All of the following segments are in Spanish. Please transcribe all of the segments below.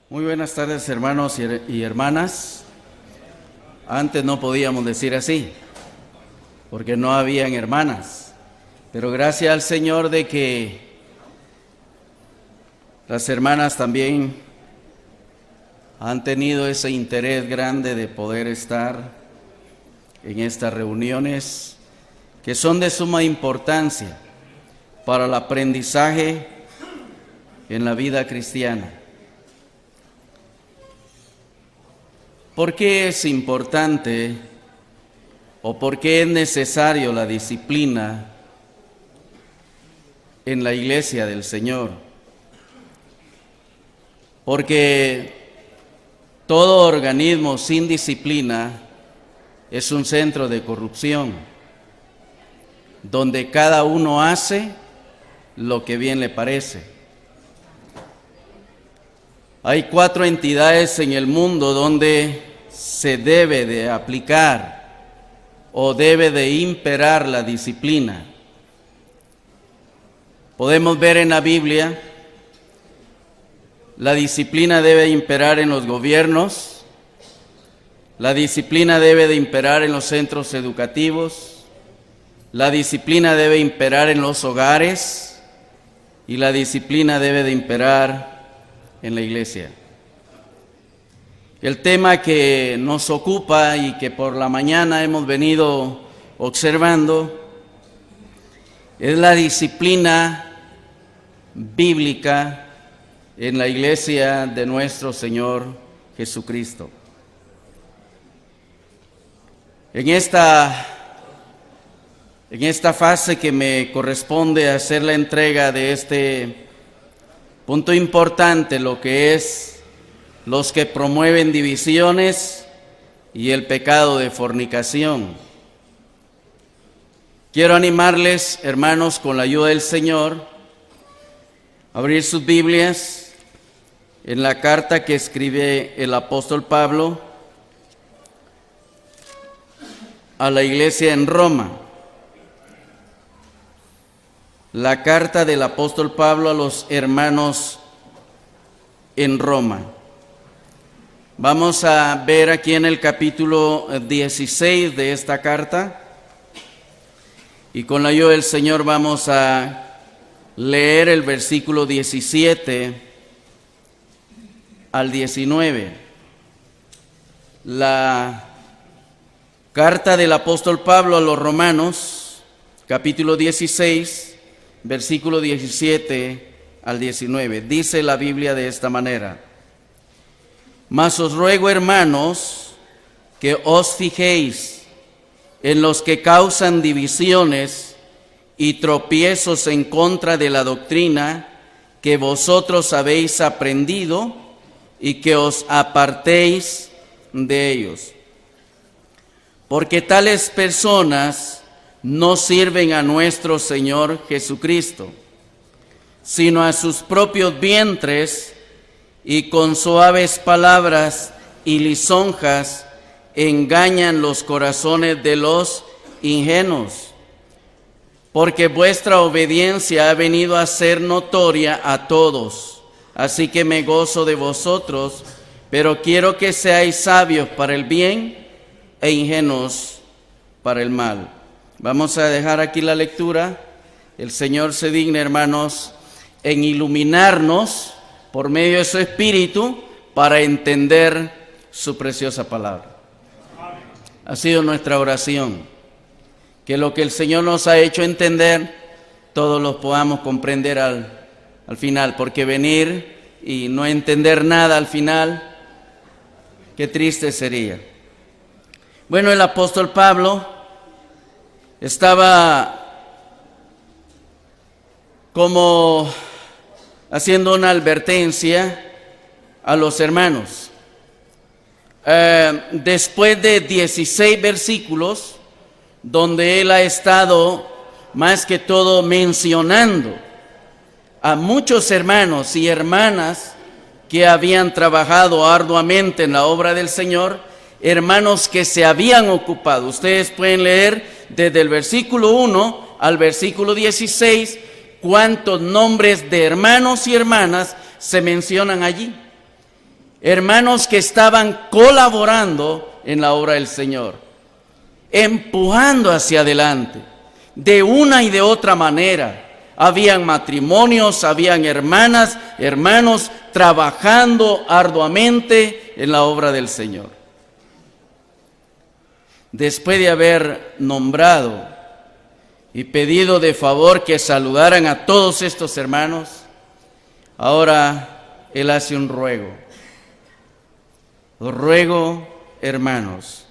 Muy buenas tardes, hermanos y hermanas. Antes no podíamos decir así, porque no habían hermanas. Pero gracias al Señor de que las hermanas también han tenido ese interés grande de poder estar en estas reuniones que son de suma importancia para el aprendizaje en la vida cristiana. ¿Por qué es importante o por qué es necesario la disciplina en la iglesia del Señor? Porque todo organismo sin disciplina es un centro de corrupción, donde cada uno hace lo que bien le parece. Hay 4 entidades en el mundo donde se debe de aplicar o debe de imperar la disciplina. Podemos ver en la Biblia, la disciplina debe imperar en los gobiernos, la disciplina debe de imperar en los centros educativos, la disciplina debe imperar en los hogares y la disciplina debe de imperar en la iglesia. El tema que nos ocupa y que por la mañana hemos venido observando es la disciplina bíblica en la iglesia de nuestro Señor Jesucristo. En esta fase que me corresponde hacer la entrega de este punto importante, lo que es los que promueven divisiones y el pecado de fornicación. Quiero animarles, hermanos, con la ayuda del Señor, a abrir sus Biblias en la carta que escribe el apóstol Pablo a la iglesia en Roma. La carta del apóstol Pablo a los hermanos en Roma. Vamos a ver aquí en el capítulo 16 de esta carta y con la ayuda del Señor vamos a leer el versículo 17 al 19. La carta del apóstol Pablo a los romanos, capítulo 16, versículo 17 al 19. Dice la Biblia de esta manera: Mas os ruego, hermanos, que os fijéis en los que causan divisiones y tropiezos en contra de la doctrina que vosotros habéis aprendido y que os apartéis de ellos. Porque tales personas no sirven a nuestro Señor Jesucristo, sino a sus propios vientres, y con suaves palabras y lisonjas engañan los corazones de los ingenuos. Porque vuestra obediencia ha venido a ser notoria a todos, así que me gozo de vosotros, pero quiero que seáis sabios para el bien e ingenuos para el mal. Vamos a dejar aquí la lectura. El Señor se digna, hermanos, en iluminarnos por medio de su Espíritu para entender su preciosa palabra. Ha sido nuestra oración, que lo que el Señor nos ha hecho entender, todos lo podamos comprender al final, porque venir y no entender nada al final, qué triste sería. Bueno, el apóstol Pablo estaba como haciendo una advertencia a los hermanos. Después de 16 versículos, donde él ha estado más que todo mencionando a muchos hermanos y hermanas que habían trabajado arduamente en la obra del Señor, hermanos que se habían ocupado. Ustedes pueden leer desde el versículo 1 al versículo 16 cuántos nombres de hermanos y hermanas se mencionan allí. hermanos que estaban colaborando en la obra del Señor, empujando hacia adelante, de una y de otra manera. Habían matrimonios, habían hermanas, hermanos trabajando arduamente en la obra del Señor. Después de haber nombrado y pedido de favor que saludaran a todos estos hermanos, ahora él hace un ruego. Os ruego, hermanos,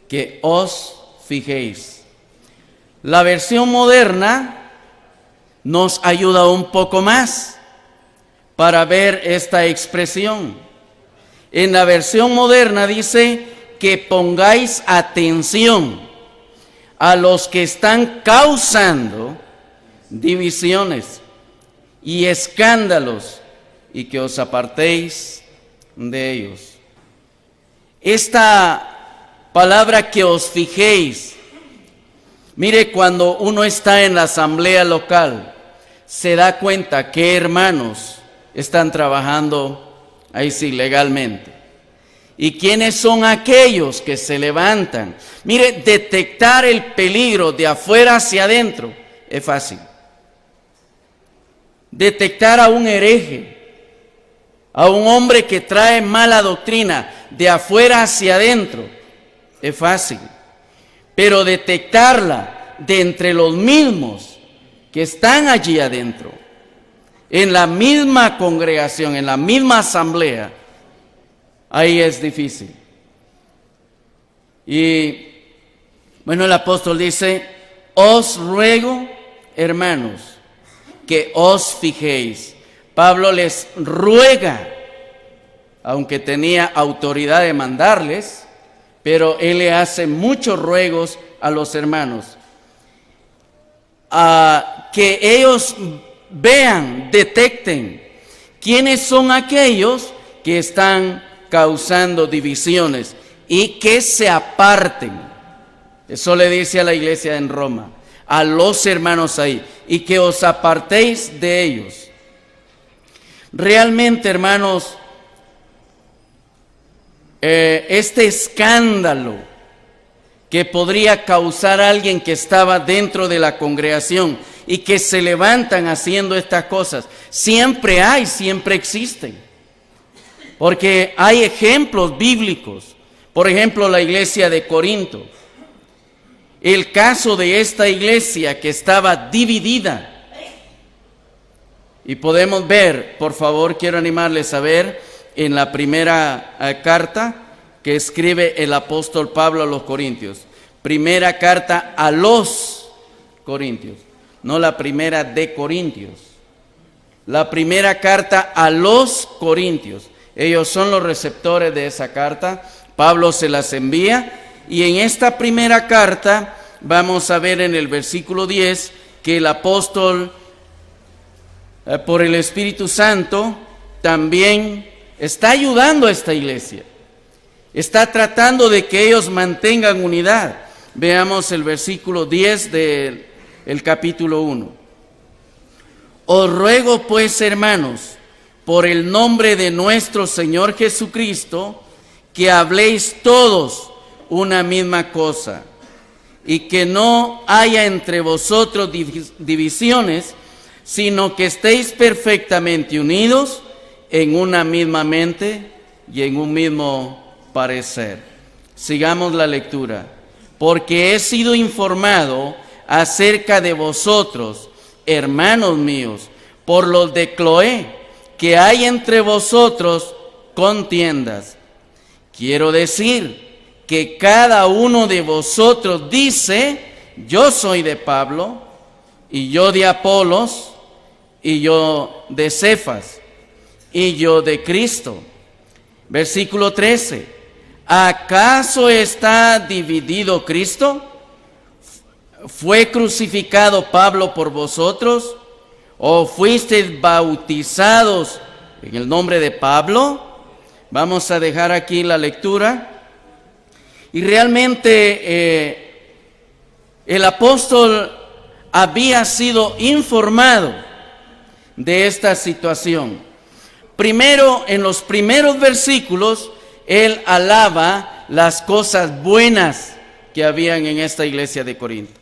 que os fijéis. La versión moderna nos ayuda un poco más para ver esta expresión. En la versión moderna dice que pongáis atención a los que están causando divisiones y escándalos y que os apartéis de ellos. Esta palabra que os fijéis, mire, cuando uno está en la asamblea local, se da cuenta que hermanos están trabajando ahí sí legalmente. ¿Y quiénes son aquellos que se levantan? Mire, detectar el peligro de afuera hacia adentro es fácil. Detectar a un hereje, a un hombre que trae mala doctrina de afuera hacia adentro es fácil. Pero detectarla de entre los mismos que están allí adentro, en la misma congregación, en la misma asamblea, ahí es difícil. Y bueno, el apóstol dice, os ruego, hermanos, que os fijéis. Pablo les ruega, aunque tenía autoridad de mandarles, pero él le hace muchos ruegos a los hermanos, a que ellos vean, detecten quiénes son aquellos que están causando divisiones y que se aparten. Eso le dice a la iglesia en Roma, a los hermanos ahí, y que os apartéis de ellos. Realmente, hermanos, este escándalo que podría causar a alguien que estaba dentro de la congregación y que se levantan haciendo estas cosas, siempre hay, siempre existen. Porque hay ejemplos bíblicos. Por ejemplo, la iglesia de Corinto. El caso de esta iglesia que estaba dividida. Y podemos ver, por favor, quiero animarles a ver en la primera carta que escribe el apóstol Pablo a los Corintios. Primera carta a los Corintios, no la primera de Corintios. La primera carta a los Corintios. Ellos son los receptores de esa carta. Pablo se las envía. Y en esta primera carta vamos a ver en el versículo 10 que el apóstol, por el Espíritu Santo, también está ayudando a esta iglesia. Está tratando de que ellos mantengan unidad. Veamos el versículo 10 del capítulo 1. Os ruego pues, hermanos, por el nombre de nuestro Señor Jesucristo, que habléis todos una misma cosa, y que no haya entre vosotros divisiones, sino que estéis perfectamente unidos en una misma mente y en un mismo parecer. Sigamos la lectura. Porque he sido informado acerca de vosotros, hermanos míos, por los de Cloé, que hay entre vosotros contiendas. Quiero decir que cada uno de vosotros dice, yo soy de Pablo, y yo de Apolos, y yo de Cefas, y yo de Cristo. Versículo 13. ¿Acaso está dividido Cristo? ¿Fue crucificado Pablo por vosotros? ¿O fuisteis bautizados en el nombre de Pablo? Vamos a dejar aquí la lectura. Y realmente el apóstol había sido informado de esta situación. primero, en los primeros versículos, él alaba las cosas buenas que habían en esta iglesia de Corinto.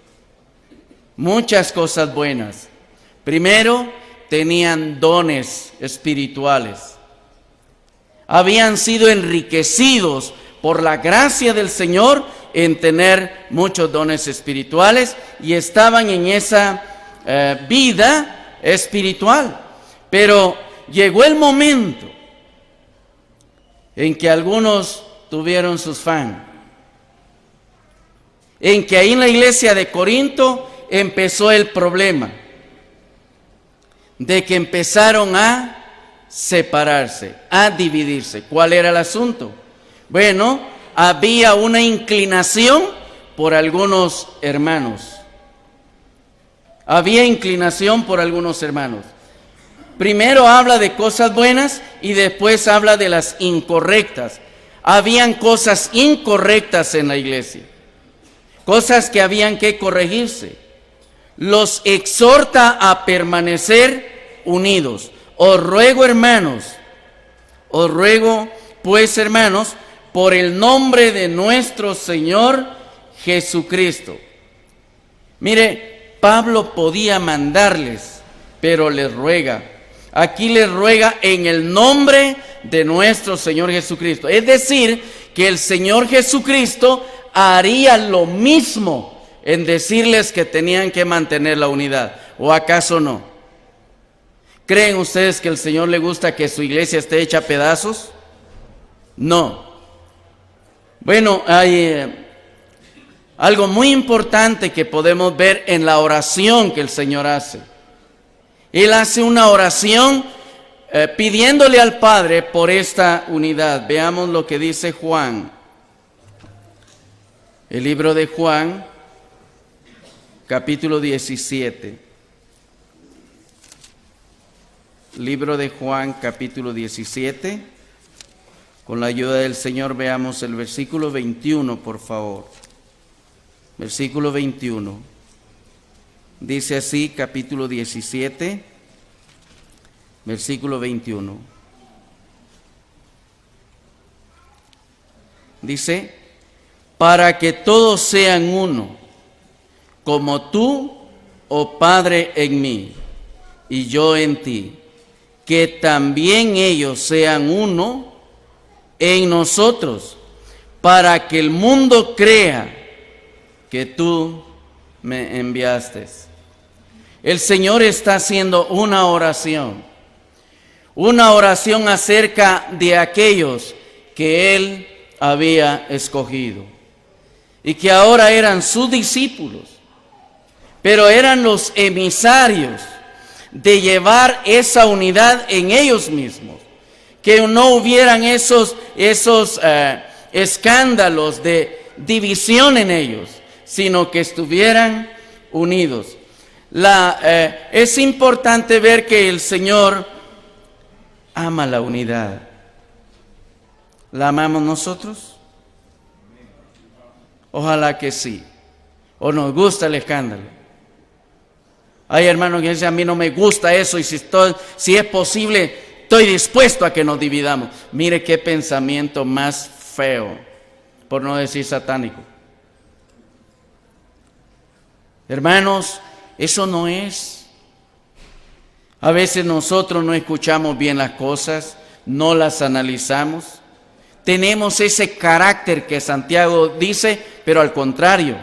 Muchas cosas buenas. Primero, tenían dones espirituales. Habían sido enriquecidos por la gracia del Señor en tener muchos dones espirituales y estaban en esa vida espiritual. Pero llegó el momento en que algunos tuvieron sus fans, en que ahí en la iglesia de Corinto empezó el problema de que empezaron a separarse, a dividirse. ¿Cuál era el asunto? Bueno, había una inclinación por algunos hermanos. Había inclinación por algunos hermanos. Primero habla de cosas buenas y después habla de las incorrectas. Habían cosas incorrectas en la iglesia, cosas que habían que corregirse. Los exhorta a permanecer unidos. Os ruego, hermanos, os ruego, pues, hermanos, por el nombre de nuestro Señor Jesucristo. Mire, Pablo podía mandarles, pero les ruega. Aquí les ruega en el nombre de nuestro Señor Jesucristo. Es decir, que el Señor Jesucristo haría lo mismo en decirles que tenían que mantener la unidad. ¿O acaso no? ¿Creen ustedes que al Señor le gusta que su iglesia esté hecha a pedazos? No. Bueno, hay algo muy importante que podemos ver en la oración que el Señor hace. Él hace una oración pidiéndole al Padre por esta unidad. Veamos lo que dice Juan. El libro de Juan, capítulo 17. Libro de Juan, capítulo 17. Con la ayuda del Señor veamos el versículo 21, por favor. Versículo 21. Dice así, capítulo 17, versículo 21. Dice, para que todos sean uno, como tú, oh Padre, en mí, y yo en ti, que también ellos sean uno en nosotros, para que el mundo crea que tú me enviaste. El Señor está haciendo una oración acerca de aquellos que Él había escogido y que ahora eran sus discípulos, pero eran los emisarios de llevar esa unidad en ellos mismos, que no hubieran esos escándalos de división en ellos, sino que estuvieran unidos. Es importante ver que el Señor ama la unidad. ¿La amamos nosotros? Ojalá que sí. ¿O nos gusta el escándalo? Hay hermanos que dicen, a mí no me gusta eso, y si es posible, estoy dispuesto a que nos dividamos. Mire qué pensamiento más feo, por no decir satánico. Hermanos, eso no es. A veces nosotros no escuchamos bien las cosas, no las analizamos. Tenemos ese carácter que Santiago dice, pero al contrario.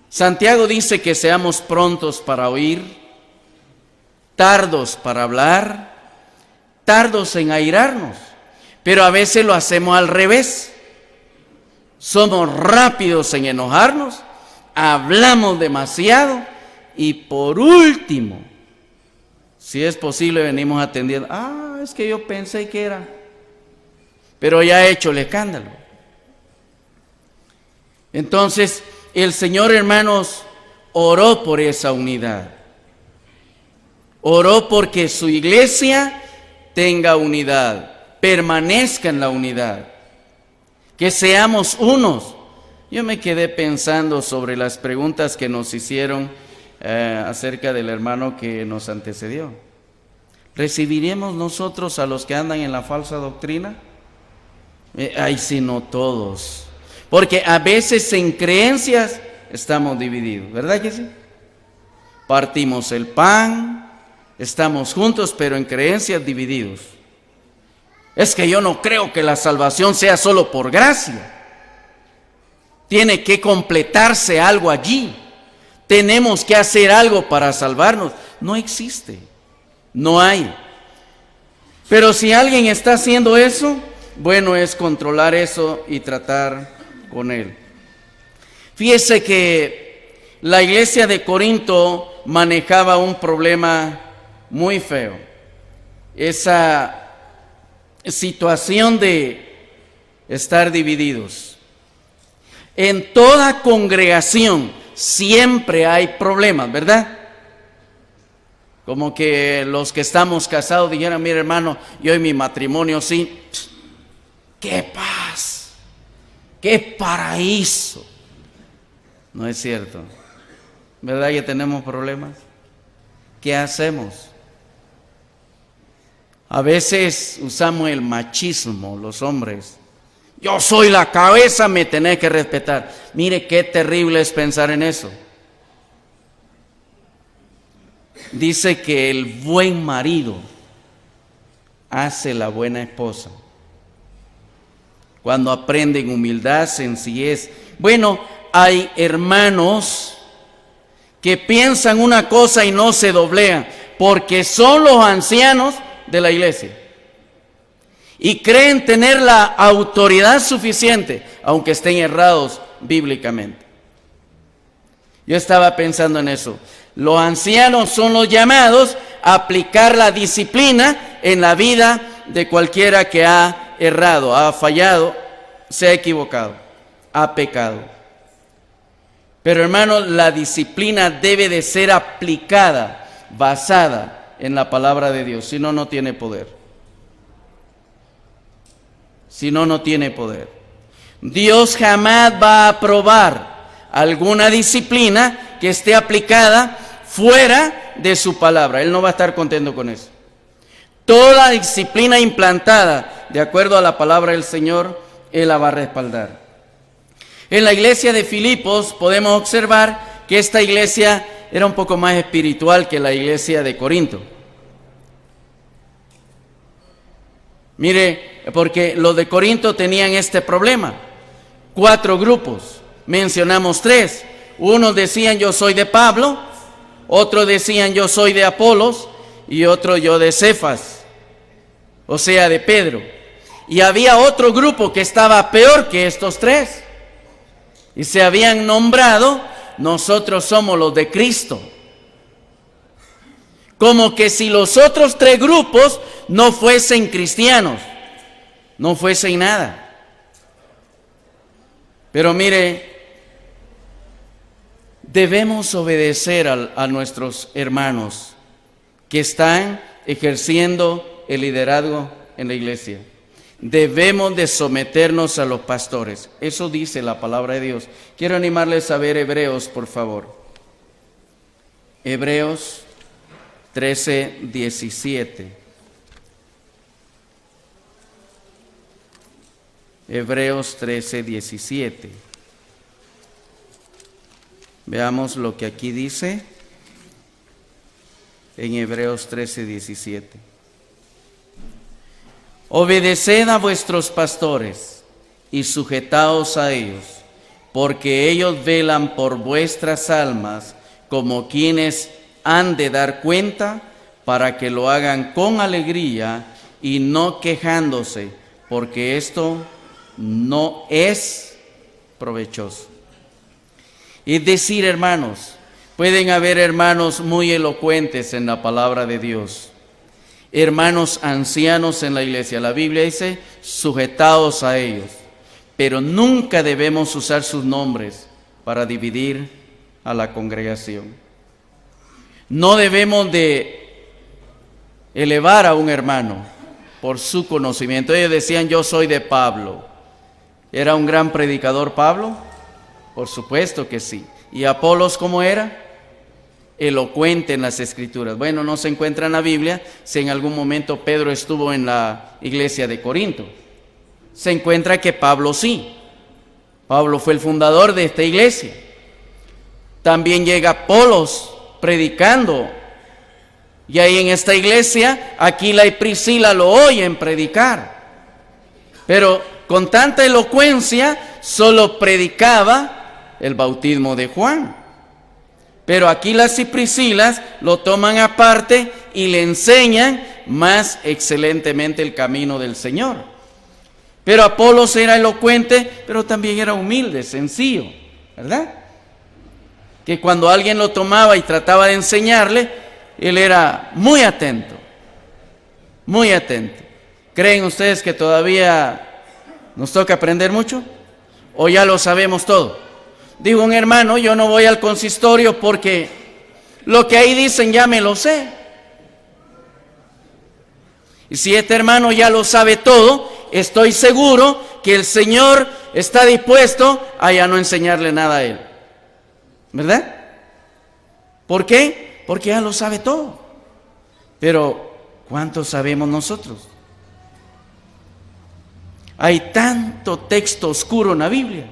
Santiago dice que seamos prontos para oír, tardos para hablar, tardos en airarnos, pero a veces lo hacemos al revés. Somos rápidos en enojarnos, hablamos demasiado y por último, si es posible, venimos atendiendo. Es que yo pensé que era, pero ya he hecho el escándalo. Entonces, el Señor, hermanos, oró por esa unidad. Oró porque su iglesia tenga unidad, permanezca en la unidad, que seamos unos. Yo me quedé pensando sobre las preguntas que nos hicieron acerca del hermano que nos antecedió. ¿Recibiremos nosotros a los que andan en la falsa doctrina? Ay, si no todos. Porque a veces en creencias estamos divididos, ¿verdad que sí? Partimos el pan, estamos juntos, pero en creencias divididos. Es que yo no creo que la salvación sea solo por gracia. Tiene que completarse algo allí. Tenemos que hacer algo para salvarnos. No existe, no hay. Pero si alguien está haciendo eso, bueno, es controlar eso y tratar con él. Fíjese que la iglesia de Corinto manejaba un problema muy feo. Esa situación de estar divididos. En toda congregación siempre hay problemas, ¿verdad? Como que los que estamos casados dijeran, mire hermano, yo en mi matrimonio sí, ¡qué paz! ¡Qué paraíso! No es cierto. ¿Verdad que tenemos problemas? ¿Qué hacemos? A veces usamos el machismo, los hombres. Yo soy la cabeza, me tenés que respetar. Mire qué terrible es pensar en eso. Dice que el buen marido hace la buena esposa. Cuando aprenden humildad, sencillez. Bueno, hay hermanos que piensan una cosa y no se doblegan, porque son los ancianos de la iglesia y creen tener la autoridad suficiente, aunque estén errados bíblicamente. Yo estaba pensando en eso. Los ancianos son los llamados a aplicar la disciplina en la vida de cualquiera que ha errado, ha fallado, se ha equivocado, ha pecado. Pero hermanos, la disciplina debe de ser aplicada, basada en la palabra de Dios, si no, no tiene poder. Si no, no tiene poder. Dios jamás va a aprobar alguna disciplina que esté aplicada fuera de su palabra. Él no va a estar contento con eso. Toda disciplina implantada de acuerdo a la palabra del Señor, Él la va a respaldar. En la iglesia de Filipos podemos observar que esta iglesia era un poco más espiritual que la iglesia de Corinto. Mire, porque los de Corinto tenían este problema. 4 grupos, mencionamos 3. Unos decían yo soy de Pablo, otros decían yo soy de Apolos y otro yo de Cefas, o sea de Pedro. Y había otro grupo que estaba peor que estos 3 y se habían nombrado nosotros somos los de Cristo. Como que si los otros 3 grupos no fuesen cristianos, no fuesen nada. Pero mire, debemos obedecer a nuestros hermanos que están ejerciendo el liderazgo en la iglesia. Debemos de someternos a los pastores. Eso dice la palabra de Dios. Quiero animarles a ver Hebreos, por favor. Hebreos 13:17. Hebreos 13:17. Veamos lo que aquí dice en Hebreos 13:17. Obedeced a vuestros pastores y sujetaos a ellos, porque ellos velan por vuestras almas como quienes han de dar cuenta, para que lo hagan con alegría y no quejándose, porque esto no es provechoso. Es decir, hermanos, pueden haber hermanos muy elocuentes en la palabra de Dios, hermanos ancianos en la iglesia. La Biblia dice, sujetaos a ellos, pero nunca debemos usar sus nombres para dividir a la congregación. No debemos de elevar a un hermano por su conocimiento. Ellos decían, yo soy de Pablo. ¿Era un gran predicador Pablo? Por supuesto que sí. ¿Y Apolos cómo era? elocuente en las Escrituras. Bueno, no se encuentra en la Biblia si en algún momento Pedro estuvo en la iglesia de Corinto. Se encuentra que Pablo sí. Pablo fue el fundador de esta iglesia. También llega Apolos predicando. Y ahí en esta iglesia, Aquila y Priscila lo oyen predicar. Pero con tanta elocuencia, solo predicaba el bautismo de Juan. Pero Aquilas y Priscilas lo toman aparte y le enseñan más excelentemente el camino del Señor. Pero Apolos era elocuente, pero también era humilde, sencillo, ¿verdad? Que cuando alguien lo tomaba y trataba de enseñarle, él era muy atento, muy atento. ¿Creen ustedes que todavía nos toca aprender mucho? ¿O ya lo sabemos todo? Dijo un hermano, yo no voy al consistorio porque lo que ahí dicen ya me lo sé. Y si este hermano ya lo sabe todo, estoy seguro que el Señor está dispuesto a ya no enseñarle nada a él. ¿Verdad? ¿Por qué? Porque ya lo sabe todo. Pero, ¿cuánto sabemos nosotros? Hay tanto texto oscuro en la Biblia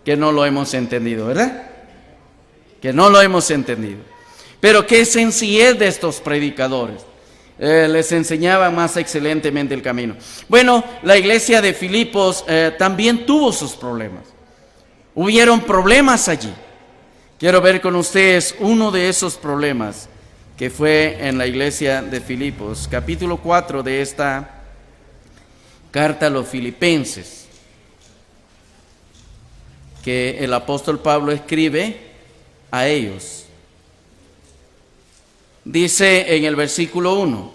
que no lo hemos entendido, ¿verdad? Que no lo hemos entendido. Pero qué sencillez de estos predicadores. Les enseñaba más excelentemente el camino. Bueno, la iglesia de Filipos también tuvo sus problemas. Hubieron problemas allí. Quiero ver con ustedes uno de esos problemas que fue en la iglesia de Filipos, capítulo 4 de esta carta a los filipenses, que el apóstol Pablo escribe a ellos. Dice en el versículo 1: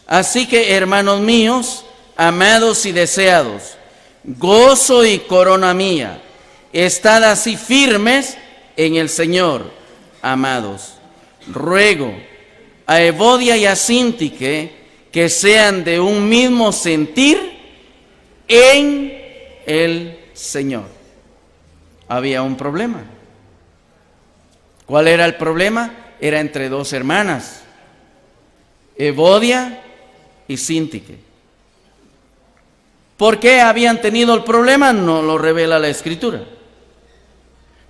así que, hermanos míos, amados y deseados, gozo y corona mía, estad así firmes en el Señor, amados. Ruego a Evodia y a Síntique que sean de un mismo sentir en el Señor. Había un problema. ¿Cuál era el problema? Era entre dos hermanas, Evodia y Síntique. ¿Por qué habían tenido el problema? No lo revela la Escritura.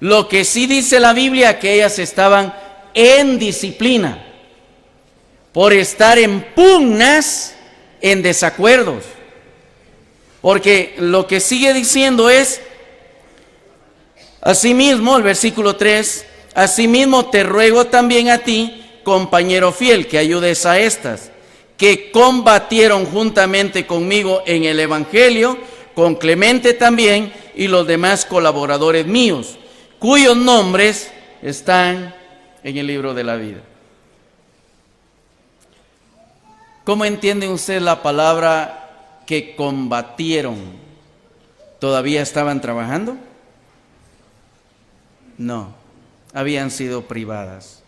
Lo que sí dice la Biblia, que ellas estaban en disciplina, por estar en pugnas, en desacuerdos. Porque lo que sigue diciendo es, asimismo, el versículo 3, asimismo te ruego también a ti, compañero fiel, que ayudes a estas, que combatieron juntamente conmigo en el Evangelio, con Clemente también y los demás colaboradores míos, cuyos nombres están en el libro de la vida. ¿Cómo entiende usted la palabra que combatieron? ¿Todavía estaban trabajando? No, habían sido privadas.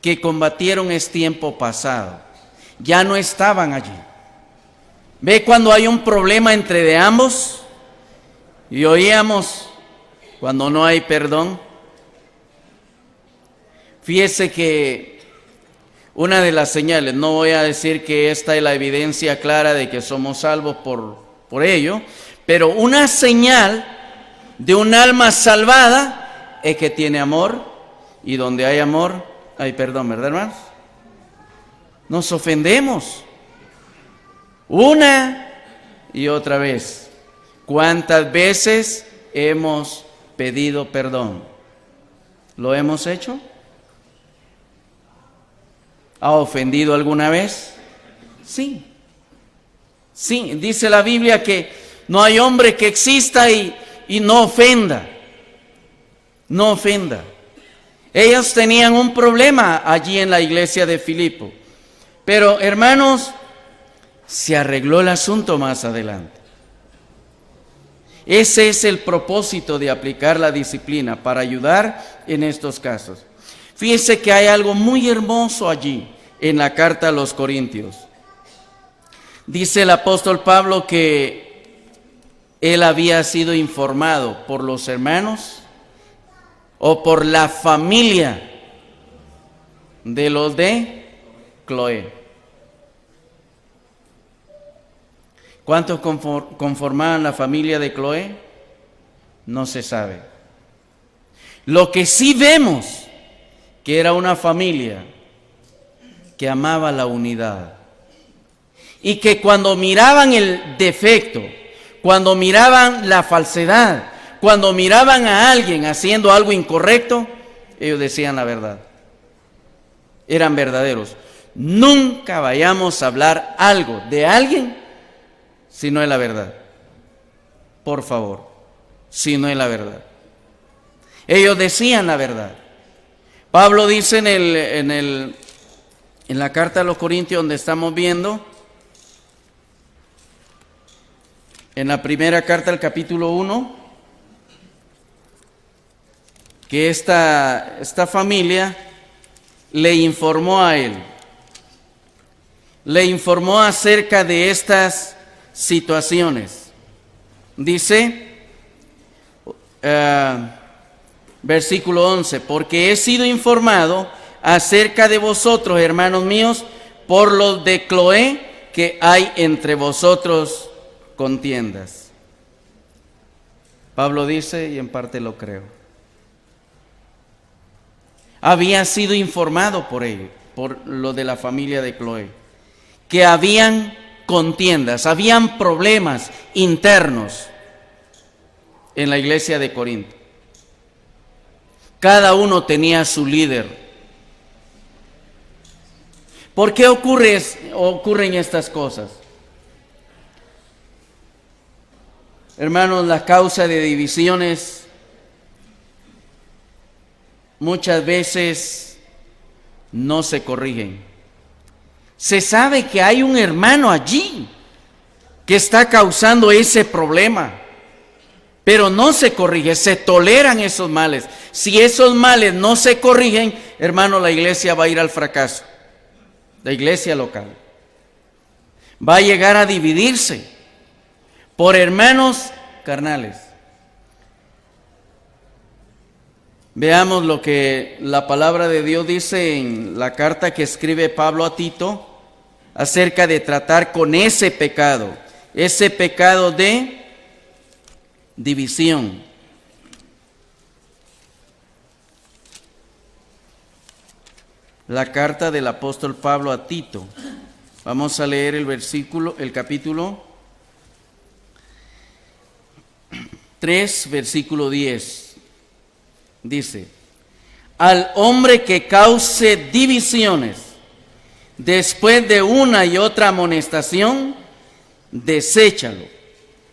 Que combatieron es tiempo pasado, ya no estaban allí. ¿Ve cuando hay un problema entre de ambos? Y oíamos cuando no hay perdón. Fíjese que una de las señales, no voy a decir que esta es la evidencia clara de que somos salvos por ello, pero una señal de un alma salvada es que tiene amor, y donde hay amor hay perdón, ¿verdad, hermanos? Nos ofendemos una y otra vez. ¿Cuántas veces hemos pedido perdón? ¿Lo hemos hecho? ¿Ha ofendido alguna vez? Sí. Sí, dice la Biblia que no hay hombre que exista y no ofenda. No ofenda. Ellos tenían un problema allí en la iglesia de Filipo. Pero, hermanos, se arregló el asunto más adelante. Ese es el propósito de aplicar la disciplina, para ayudar en estos casos. Fíjese que hay algo muy hermoso allí en la carta a los Corintios. Dice el apóstol Pablo que él había sido informado por los hermanos o por la familia de los de Cloé. ¿Cuántos conformaban la familia de Cloé? No se sabe. Lo que sí vemos, que era una familia que amaba la unidad. Y que cuando miraban el defecto, cuando miraban la falsedad, cuando miraban a alguien haciendo algo incorrecto, ellos decían la verdad. Eran verdaderos. Nunca vayamos a hablar algo de alguien si no es la verdad. Por favor, si no es la verdad. Ellos decían la verdad. Pablo dice en la carta a los Corintios, donde estamos viendo, en la primera carta al capítulo 1, que esta familia le informó a él, le informó acerca de estas situaciones. Dice, versículo 11, porque he sido informado acerca de vosotros, hermanos míos, por los de Cloé, que hay entre vosotros contiendas. Pablo dice, y en parte lo creo, había sido informado por ellos, por lo de la familia de Cloé, que habían contiendas, habían problemas internos en la iglesia de Corinto. Cada uno tenía su líder. ¿Por qué ocurren estas cosas? Hermanos, la causa de divisiones muchas veces no se corrigen. Se sabe que hay un hermano allí que está causando ese problema, pero no se corrige, se toleran esos males. Si esos males no se corrigen, hermano, la iglesia va a ir al fracaso. La iglesia local va a llegar a dividirse por hermanos carnales. Veamos lo que la palabra de Dios dice en la carta que escribe Pablo a Tito acerca de tratar con ese pecado de división. La carta del apóstol Pablo a Tito. Vamos a leer el capítulo 3, versículo 10. Dice, al hombre que cause divisiones después de una y otra amonestación, deséchalo,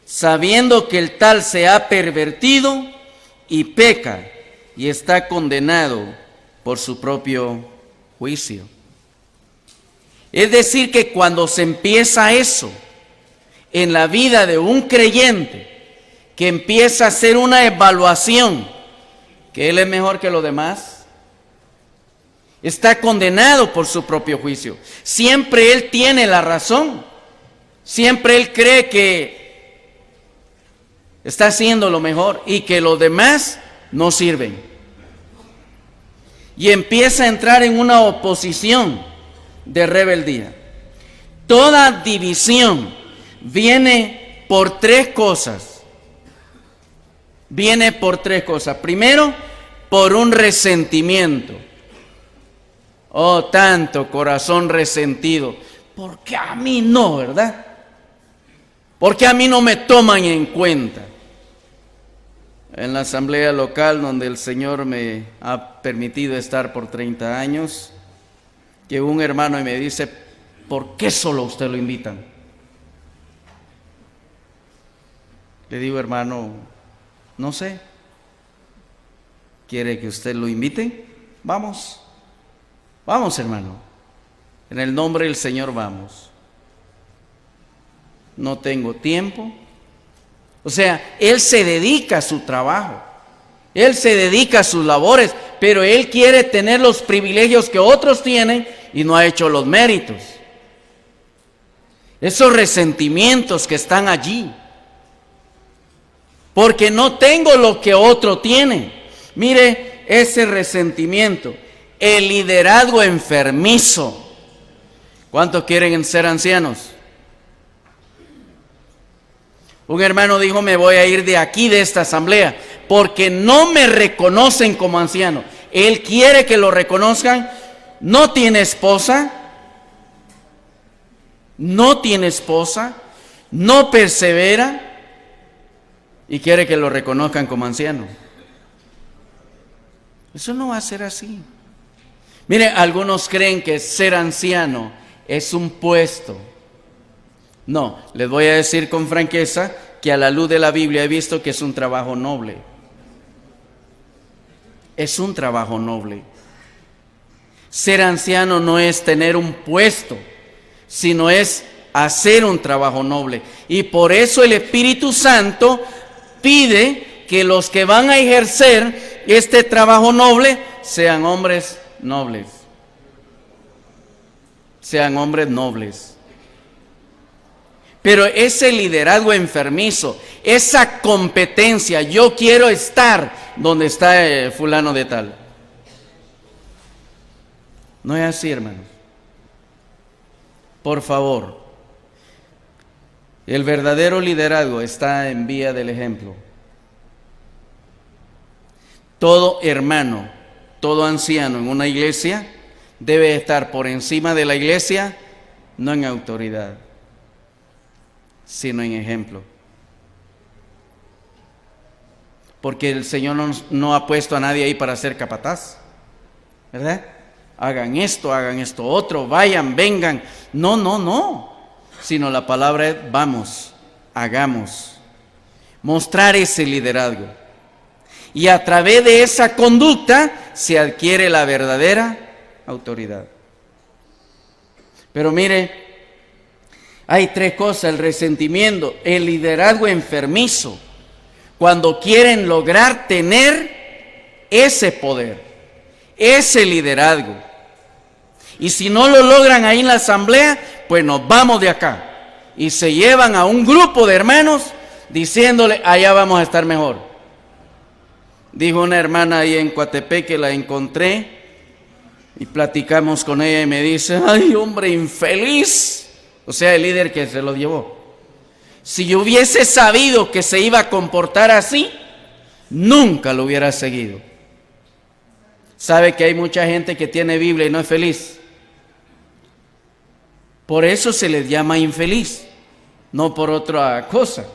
sabiendo que el tal se ha pervertido y peca y está condenado por su propio juicio. Es decir, que cuando se empieza eso en la vida de un creyente, que empieza a hacer una evaluación, que él es mejor que los demás, está condenado por su propio juicio. Siempre él tiene la razón, siempre él cree que está haciendo lo mejor y que los demás no sirven. Y empieza a entrar en una oposición de rebeldía. Toda división viene por tres cosas. Viene por tres cosas. Primero, por un resentimiento. Oh, tanto corazón resentido. ¿Por qué a mí no, verdad? ¿Por qué a mí no me toman en cuenta? En la asamblea local donde el Señor me ha permitido estar por 30 años, que un hermano me dice, ¿por qué solo a usted lo invitan? Le digo, hermano, no sé, ¿quiere que usted lo invite? Vamos, vamos, hermano, en el nombre del Señor vamos. No tengo tiempo. O sea, él se dedica a su trabajo, él se dedica a sus labores, pero él quiere tener los privilegios que otros tienen y no ha hecho los méritos. Esos resentimientos que están allí, porque no tengo lo que otro tiene. Mire, ese resentimiento, el liderazgo enfermizo. ¿Cuántos quieren ser ancianos? Un hermano dijo, me voy a ir de aquí, de esta asamblea, porque no me reconocen como anciano. Él quiere que lo reconozcan. No tiene esposa, no persevera y quiere que lo reconozcan como anciano. Eso no va a ser así. Mire, algunos creen que ser anciano es un puesto. No, les voy a decir con franqueza que a la luz de la Biblia he visto que es un trabajo noble. Es un trabajo noble. Ser anciano no es tener un puesto, sino es hacer un trabajo noble. Y por eso el Espíritu Santo pide que los que van a ejercer este trabajo noble sean hombres nobles. Sean hombres nobles. Pero ese liderazgo enfermizo, esa competencia, yo quiero estar donde está fulano de tal. No es así, hermanos. Por favor, el verdadero liderazgo está en vía del ejemplo. Todo hermano, todo anciano en una iglesia debe estar por encima de la iglesia, no en autoridad, sino en ejemplo. Porque el Señor no ha puesto a nadie ahí para ser capataz, ¿verdad? Hagan esto otro, vayan, vengan. No. Sino la palabra es vamos, hagamos. Mostrar ese liderazgo. Y a través de esa conducta se adquiere la verdadera autoridad. Pero mire, hay tres cosas: el resentimiento, el liderazgo enfermizo, cuando quieren lograr tener ese poder, ese liderazgo. Y si no lo logran ahí en la asamblea, pues nos vamos de acá. Y se llevan a un grupo de hermanos diciéndole, allá vamos a estar mejor. Dijo una hermana ahí en Coatepec que la encontré y platicamos con ella y me dice, ay, hombre infeliz. O sea, el líder que se lo llevó. Si yo hubiese sabido que se iba a comportar así, nunca lo hubiera seguido. ¿Sabe que hay mucha gente que tiene Biblia y no es feliz? Por eso se les llama infeliz, no por otra cosa,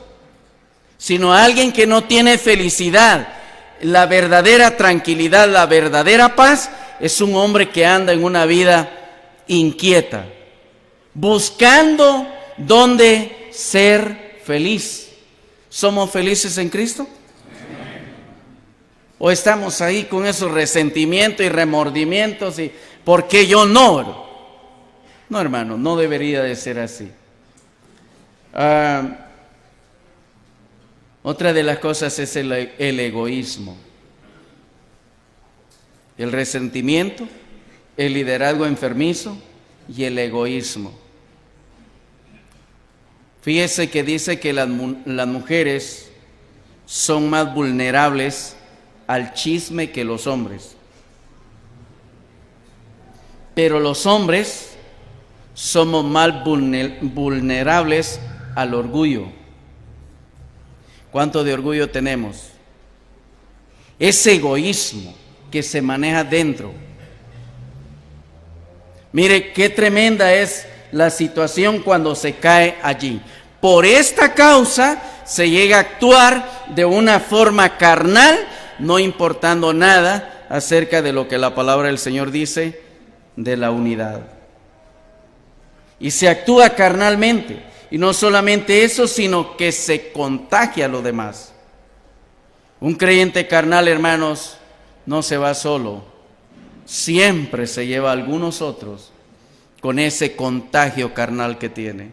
sino alguien que no tiene felicidad. La verdadera tranquilidad, la verdadera paz, es un hombre que anda en una vida inquieta, buscando dónde ser feliz. ¿Somos felices en Cristo? ¿O estamos ahí con esos resentimientos y remordimientos y por qué yo no? No, hermano, no debería de ser así. Otra de las cosas es el egoísmo, el resentimiento, el liderazgo enfermizo y el egoísmo. Fíjese que dice que las mujeres son más vulnerables al chisme que los hombres. Pero los hombres somos más vulnerables al orgullo. ¿Cuánto de orgullo tenemos? Ese egoísmo que se maneja dentro. Mire qué tremenda es la situación cuando se cae allí. Por esta causa se llega a actuar de una forma carnal, no importando nada acerca de lo que la palabra del Señor dice de la unidad. Y se actúa carnalmente. Y no solamente eso, sino que se contagia a los demás. Un creyente carnal, hermanos, no se va solo. Siempre se lleva a algunos otros con ese contagio carnal que tiene.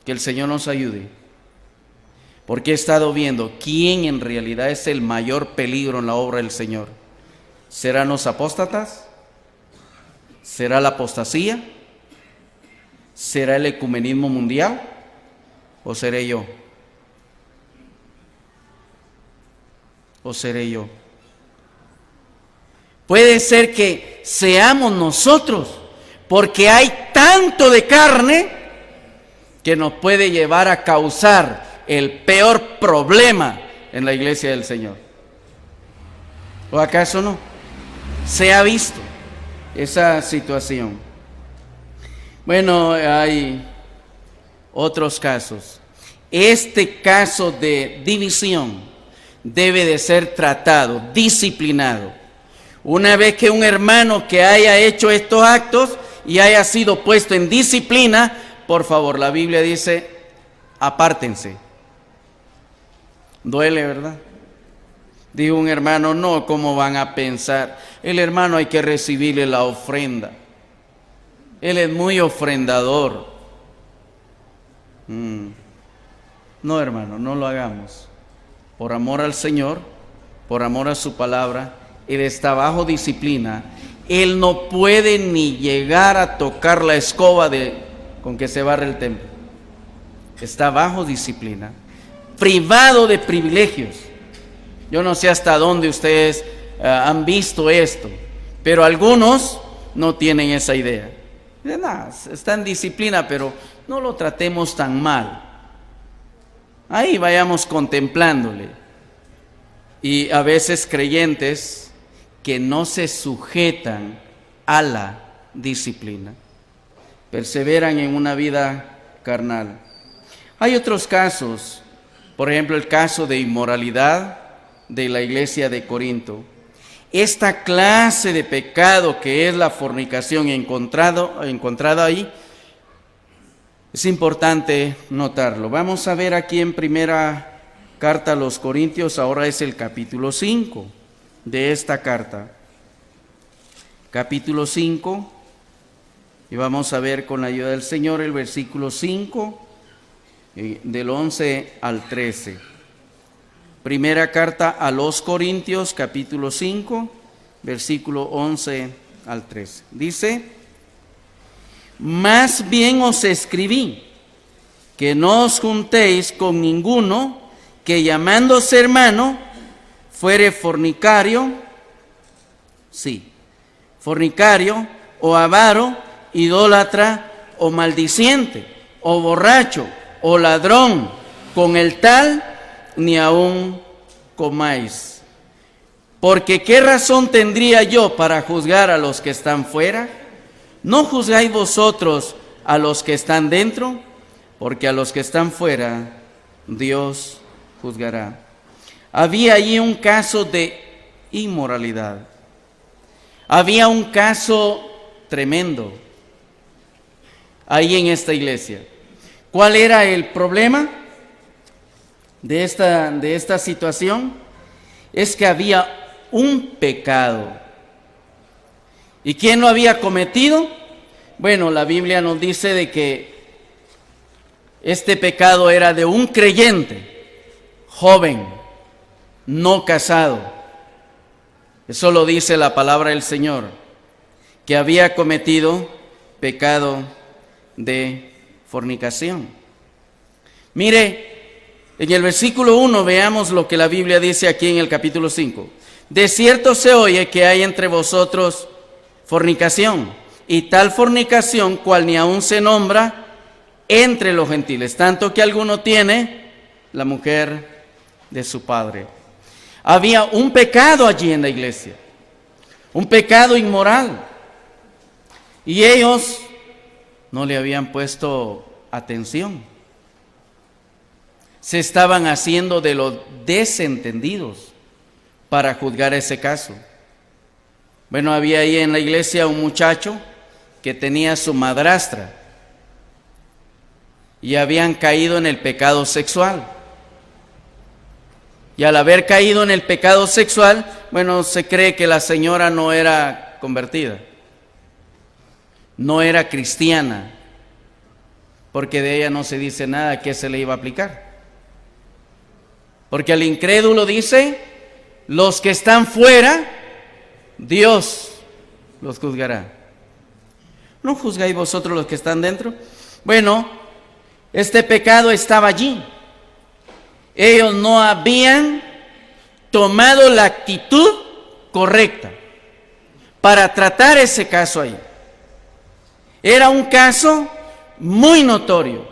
Que el Señor nos ayude. Porque he estado viendo quién en realidad es el mayor peligro en la obra del Señor. ¿Serán los apóstatas? ¿Será la apostasía? ¿Será el ecumenismo mundial? ¿O seré yo? o seré yo? Puede ser que seamos nosotros, porque hay tanto de carne que nos puede llevar a causar el peor problema en la iglesia del Señor. ¿O acaso no? Se ha visto esa situación. Bueno, hay otros casos. Este caso de división debe de ser tratado, disciplinado. Una vez que un hermano que haya hecho estos actos y haya sido puesto en disciplina, por favor, la Biblia dice, apártense. Duele, ¿verdad? Dijo un hermano, no, ¿cómo van a pensar? El hermano hay que recibirle la ofrenda. Él es muy ofrendador. No, hermano, no lo hagamos. Por amor al Señor, por amor a su palabra, Él está bajo disciplina. Él no puede ni llegar a tocar la escoba con que se barre el templo. Está bajo disciplina, privado de privilegios. Yo no sé hasta dónde ustedes han visto esto, pero algunos no tienen esa idea. Está en disciplina, pero no lo tratemos tan mal. Ahí vayamos contemplándole. Y a veces creyentes que no se sujetan a la disciplina, perseveran en una vida carnal. Hay otros casos, por ejemplo el caso de inmoralidad de la iglesia de Corinto. Esta clase de pecado que es la fornicación encontrada ahí, es importante notarlo. Vamos a ver aquí en primera carta a los Corintios, ahora es el capítulo 5 de esta carta. Capítulo 5, y vamos a ver con la ayuda del Señor el versículo 5, del 11 al 13. Primera carta a los Corintios, capítulo 5, versículo 11 al 13. Dice, más bien os escribí que no os juntéis con ninguno que llamándose hermano fuere fornicario, fornicario o avaro, idólatra o maldiciente o borracho o ladrón, con el tal ni aún comáis. Porque ¿qué razón tendría yo para juzgar a los que están fuera? ¿No juzgáis vosotros a los que están dentro? Porque a los que están fuera Dios juzgará. Había allí un caso de inmoralidad. Había un caso tremendo ahí en esta iglesia. ¿Cuál era el problema de esta situación? Es que había un pecado. ¿Y quién lo había cometido? Bueno, la Biblia nos dice de que este pecado era de un creyente, joven, no casado. Eso lo dice la palabra del Señor, que había cometido pecado de fornicación. Mire, en el versículo 1 veamos lo que la Biblia dice aquí en el capítulo 5. De cierto se oye que hay entre vosotros fornicación, y tal fornicación cual ni aún se nombra entre los gentiles, tanto que alguno tiene la mujer de su padre. Había un pecado allí en la iglesia, un pecado inmoral, y ellos no le habían puesto atención. Se estaban haciendo de los desentendidos para juzgar ese caso. Bueno, había ahí en la iglesia un muchacho que tenía su madrastra y habían caído en el pecado sexual. Y al haber caído en el pecado sexual, bueno, se cree que la señora no era convertida, no era cristiana, porque de ella no se dice nada que se le iba a aplicar. Porque al incrédulo dice, los que están fuera, Dios los juzgará. ¿No juzgáis vosotros los que están dentro? Bueno, este pecado estaba allí. Ellos no habían tomado la actitud correcta para tratar ese caso ahí. Era un caso muy notorio.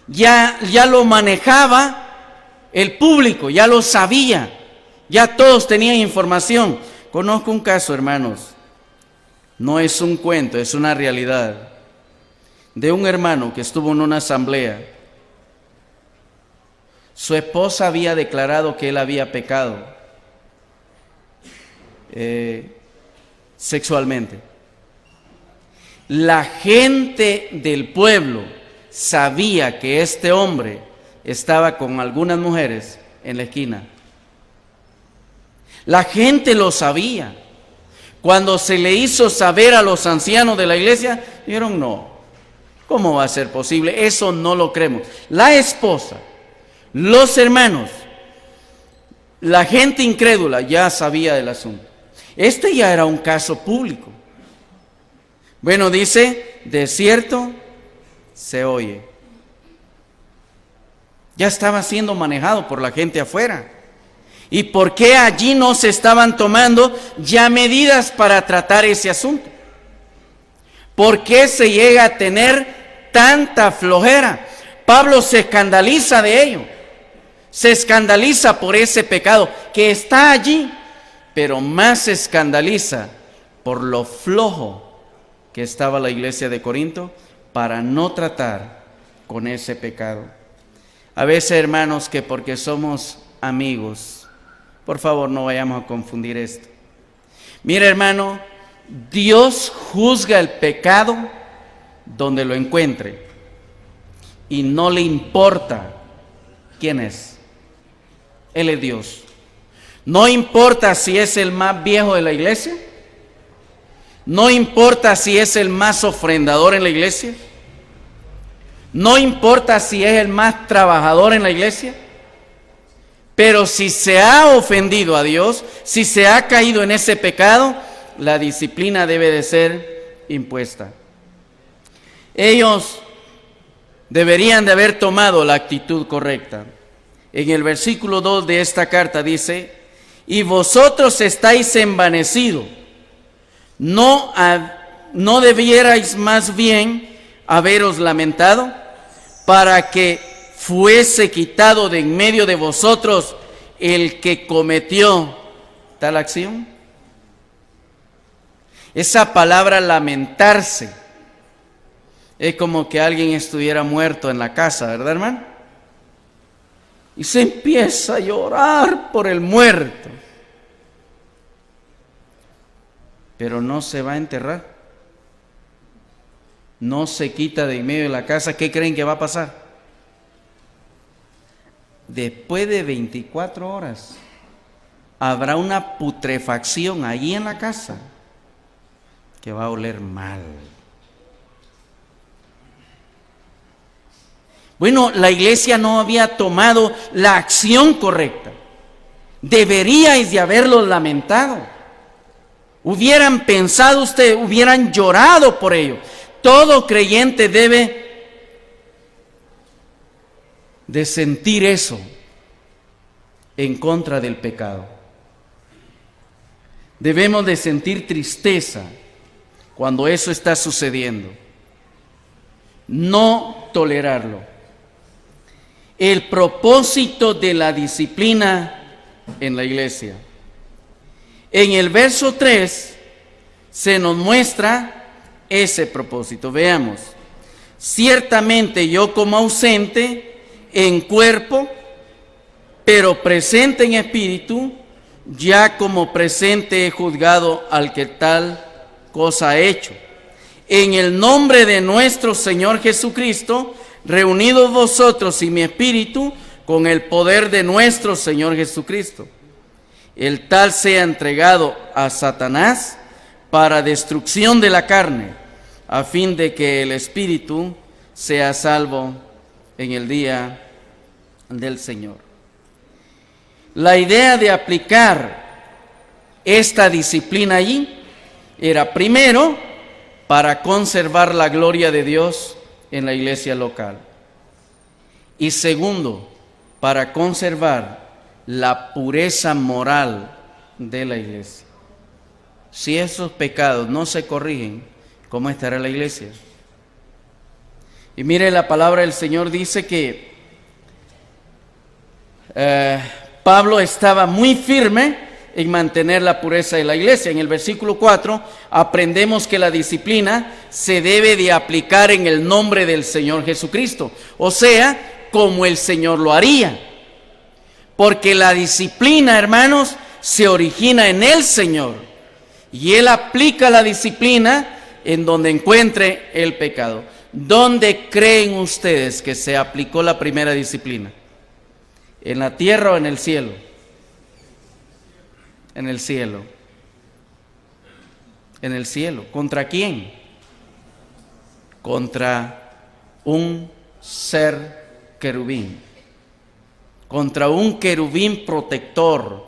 Ya lo manejaba el público, ya lo sabía, ya todos tenían información. Conozco un caso, hermanos, no es un cuento, es una realidad, de un hermano que estuvo en una asamblea. Su esposa había declarado que él había pecado sexualmente. La gente del pueblo sabía que este hombre estaba con algunas mujeres en la esquina. La gente lo sabía. Cuando se le hizo saber a los ancianos de la iglesia, dijeron: no, ¿cómo va a ser posible? Eso no lo creemos. La esposa, los hermanos, la gente incrédula ya sabía del asunto. Este ya era un caso público. Bueno, dice, de cierto se oye. Ya estaba siendo manejado por la gente afuera. ¿Y por qué allí no se estaban tomando ya medidas para tratar ese asunto? ¿Por qué se llega a tener tanta flojera? Pablo se escandaliza de ello. Se escandaliza por ese pecado que está allí, pero más se escandaliza por lo flojo que estaba la iglesia de Corinto para no tratar con ese pecado. A veces, hermanos, que porque somos amigos, por favor, no vayamos a confundir esto. Mira, hermano, Dios juzga el pecado donde lo encuentre y no le importa quién es. Él es Dios. No importa si es el más viejo de la iglesia, no importa si es el más ofrendador en la iglesia, no importa si es el más trabajador en la iglesia. Pero si se ha ofendido a Dios, si se ha caído en ese pecado, la disciplina debe de ser impuesta. Ellos deberían de haber tomado la actitud correcta. En el versículo 2 de esta carta dice: y vosotros estáis envanecidos, ¿no debierais más bien haberos lamentado para que fuese quitado de en medio de vosotros el que cometió tal acción? Esa palabra lamentarse es como que alguien estuviera muerto en la casa, ¿verdad, hermano? Y se empieza a llorar por el muerto, pero no se va a enterrar, no se quita de en medio de la casa. ¿Qué creen que va a pasar? Después de 24 horas habrá una putrefacción allí en la casa que va a oler mal. Bueno, la iglesia no había tomado la acción correcta. Deberíais de haberlos lamentado. Hubieran pensado ustedes, hubieran llorado por ello. Todo creyente debe de sentir eso en contra del pecado. Debemos de sentir tristeza cuando eso está sucediendo. No tolerarlo. El propósito de la disciplina en la iglesia. En el verso 3 se nos muestra ese propósito. Veamos. Ciertamente yo como ausente en cuerpo, pero presente en espíritu, ya como presente he juzgado al que tal cosa ha hecho. En el nombre de nuestro Señor Jesucristo, reunidos vosotros y mi espíritu, con el poder de nuestro Señor Jesucristo. El tal sea entregado a Satanás para destrucción de la carne, a fin de que el espíritu sea salvo en el día del Señor. La idea de aplicar esta disciplina allí era primero para conservar la gloria de Dios en la iglesia local y segundo para conservar la pureza moral de la iglesia. Si esos pecados no se corrigen, ¿cómo estará la iglesia? Y mire, la palabra del Señor dice que Pablo estaba muy firme en mantener la pureza de la iglesia. En el versículo 4 aprendemos que la disciplina se debe de aplicar en el nombre del Señor Jesucristo, o sea, como el Señor lo haría. Porque la disciplina, hermanos, se origina en el Señor, y Él aplica la disciplina en donde encuentre el pecado. ¿Dónde creen ustedes que se aplicó la primera disciplina? ¿En la tierra o en el cielo? En el cielo. En el cielo. ¿Contra quién? Contra un ser querubín. Contra un querubín protector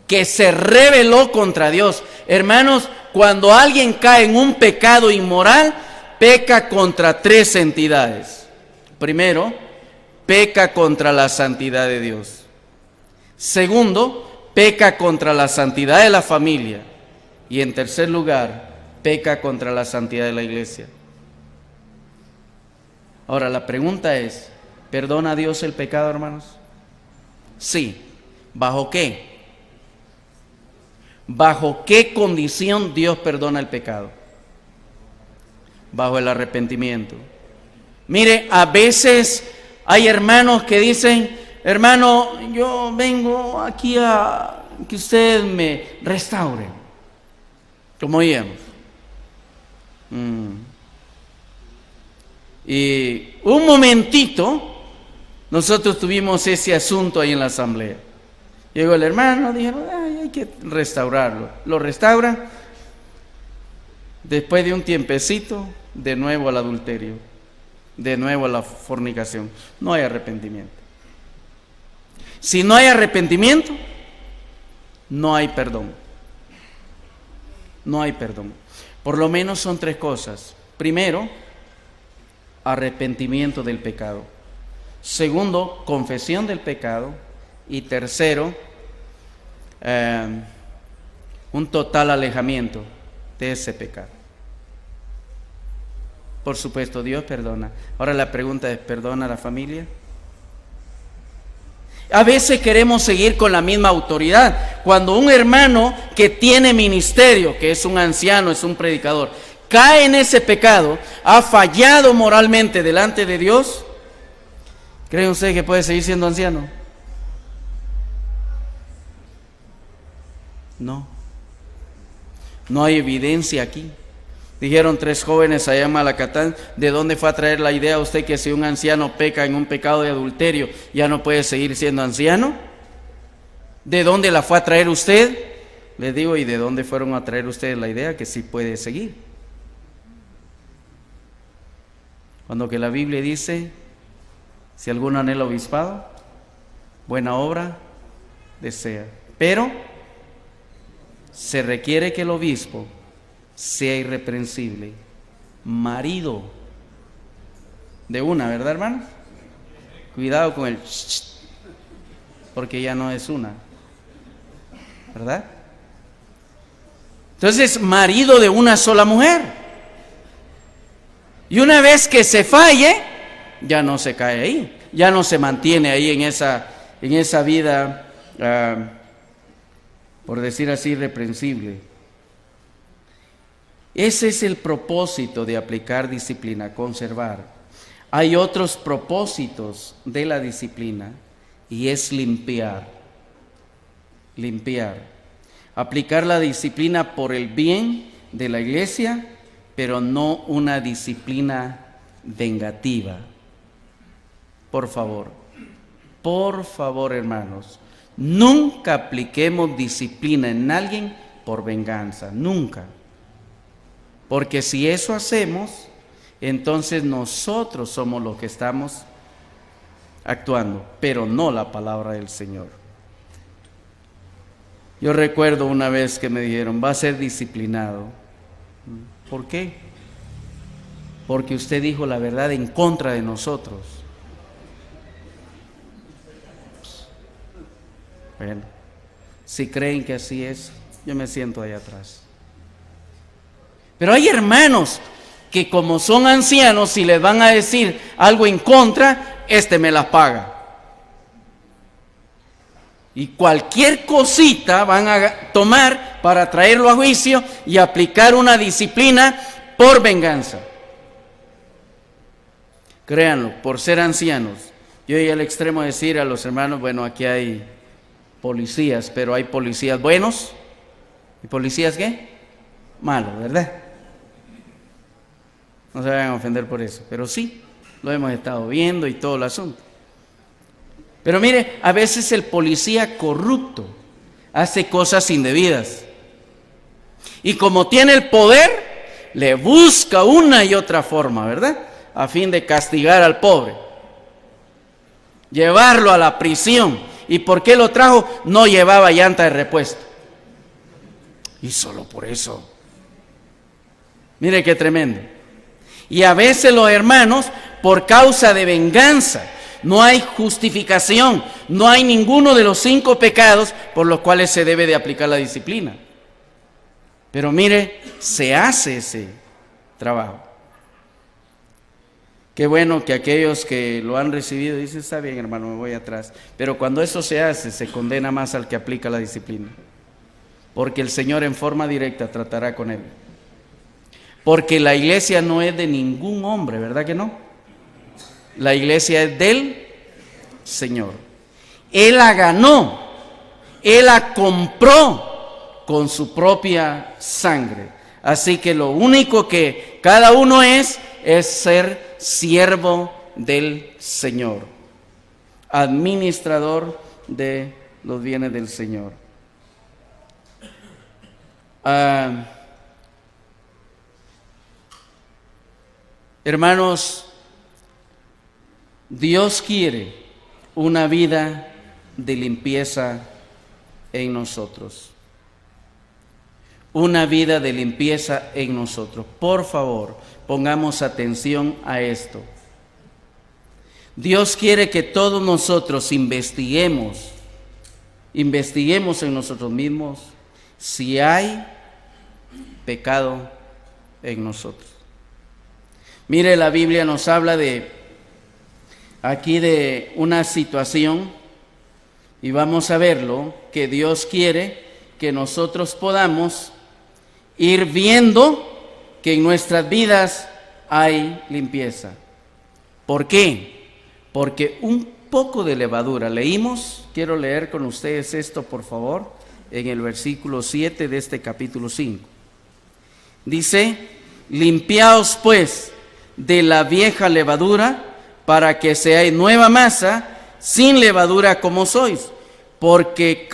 que se rebeló contra Dios. Hermanos, cuando alguien cae en un pecado inmoral, peca contra tres entidades. Primero, peca contra la santidad de Dios. Segundo, peca contra la santidad de la familia. Y en tercer lugar, peca contra la santidad de la iglesia. Ahora, la pregunta es, ¿perdona a Dios el pecado, hermanos? Sí. ¿Bajo qué? ¿Bajo qué condición Dios perdona el pecado? Bajo el arrepentimiento. Mire, a veces hay hermanos que dicen, hermano, yo vengo aquí a que usted me restaure. Como oíamos. Y un momentito, nosotros tuvimos ese asunto ahí en la asamblea. Llegó el hermano, dijeron, hay que restaurarlo. Lo restauran. Después de un tiempecito, de nuevo al adulterio, de nuevo a la fornicación. No hay arrepentimiento. Si no hay arrepentimiento, no hay perdón. No hay perdón. Por lo menos son tres cosas. Primero, arrepentimiento del pecado. Segundo, confesión del pecado. Y tercero, un total alejamiento de ese pecado. Por supuesto, Dios perdona. Ahora la pregunta es, ¿perdona a la familia? A veces queremos seguir con la misma autoridad. Cuando un hermano que tiene ministerio, que es un anciano, es un predicador, cae en ese pecado, ha fallado moralmente delante de Dios, ¿cree usted que puede seguir siendo anciano? No. No hay evidencia aquí. Dijeron tres jóvenes allá en Malacatán, ¿de dónde fue a traer la idea usted que si un anciano peca en un pecado de adulterio, ya no puede seguir siendo anciano? ¿De dónde la fue a traer usted? Les digo, ¿y de dónde fueron a traer ustedes la idea que sí puede seguir? Cuando que la Biblia dice, si alguno anhela obispado, buena obra desea. Pero se requiere que el obispo sea irreprensible, marido de una, ¿verdad, hermano? Cuidado con el porque ya no es una, ¿verdad? Entonces, marido de una sola mujer. Y una vez que se falle, ya no se cae ahí, ya no se mantiene ahí en esa vida, por decir así, irreprensible. Ese es el propósito de aplicar disciplina, conservar. Hay otros propósitos de la disciplina y es limpiar. Limpiar. Aplicar la disciplina por el bien de la iglesia, pero no una disciplina vengativa. Por favor, hermanos, nunca apliquemos disciplina en alguien por venganza, nunca. Porque si eso hacemos, entonces nosotros somos los que estamos actuando, pero no la palabra del Señor. Yo recuerdo una vez que me dijeron, va a ser disciplinado. ¿Por qué? Porque usted dijo la verdad en contra de nosotros. Bueno, si creen que así es, yo me siento allá atrás. Pero hay hermanos que como son ancianos, si les van a decir algo en contra, me las paga. Y cualquier cosita van a tomar para traerlo a juicio y aplicar una disciplina por venganza. Créanlo, por ser ancianos. Yo llegué al extremo de decir a los hermanos, bueno, aquí hay policías, pero hay policías buenos y policías ¿qué? Malos, ¿verdad? No se vayan a ofender por eso, pero sí, lo hemos estado viendo y todo el asunto. Pero mire, a veces el policía corrupto hace cosas indebidas. Y como tiene el poder, le busca una y otra forma, ¿verdad? A fin de castigar al pobre. Llevarlo a la prisión. ¿Y por qué lo trajo? No llevaba llanta de repuesto. Y solo por eso. Mire qué tremendo. Y a veces los hermanos, por causa de venganza, no hay justificación, no hay ninguno de los 5 pecados por los cuales se debe de aplicar la disciplina. Pero mire, se hace ese trabajo. Qué bueno que aquellos que lo han recibido dicen, está bien hermano, me voy atrás. Pero cuando eso se hace, se condena más al que aplica la disciplina. Porque el Señor en forma directa tratará con él. Porque la iglesia no es de ningún hombre, ¿verdad que no? La iglesia es del Señor. Él la ganó, Él la compró con su propia sangre. Así que lo único que cada uno es ser siervo del Señor, administrador de los bienes del Señor. Hermanos, Dios quiere una vida de limpieza en nosotros. Una vida de limpieza en nosotros. Por favor, pongamos atención a esto. Dios quiere que todos nosotros investiguemos en nosotros mismos si hay pecado en nosotros. Mire, la Biblia nos habla aquí de una situación y vamos a verlo, que Dios quiere que nosotros podamos ir viendo que en nuestras vidas hay limpieza. ¿Por qué? Porque un poco de levadura, leímos, quiero leer con ustedes esto por favor, en el versículo 7 de este capítulo 5. Dice, limpiaos pues de la vieja levadura, para que seáis nueva masa, sin levadura como sois, porque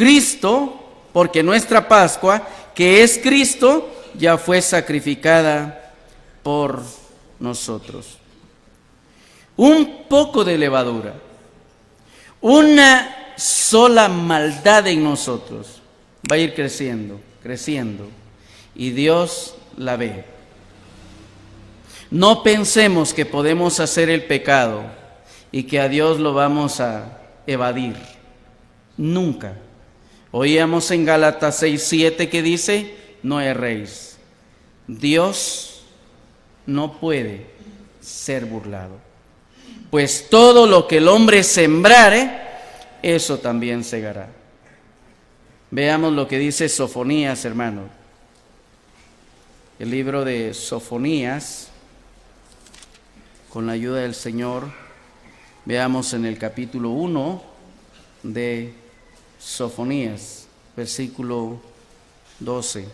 nuestra Pascua, que es Cristo, ya fue sacrificada por nosotros. Un poco de levadura, una sola maldad en nosotros, va a ir creciendo, y Dios la ve. No pensemos que podemos hacer el pecado y que a Dios lo vamos a evadir. Nunca. Oíamos en Gálatas 6:7 que dice, no erréis. Dios no puede ser burlado. Pues todo lo que el hombre sembrare, eso también segará. Veamos lo que dice Sofonías, hermano. El libro de Sofonías, con la ayuda del Señor, veamos en el capítulo 1 de Sofonías, versículo 12.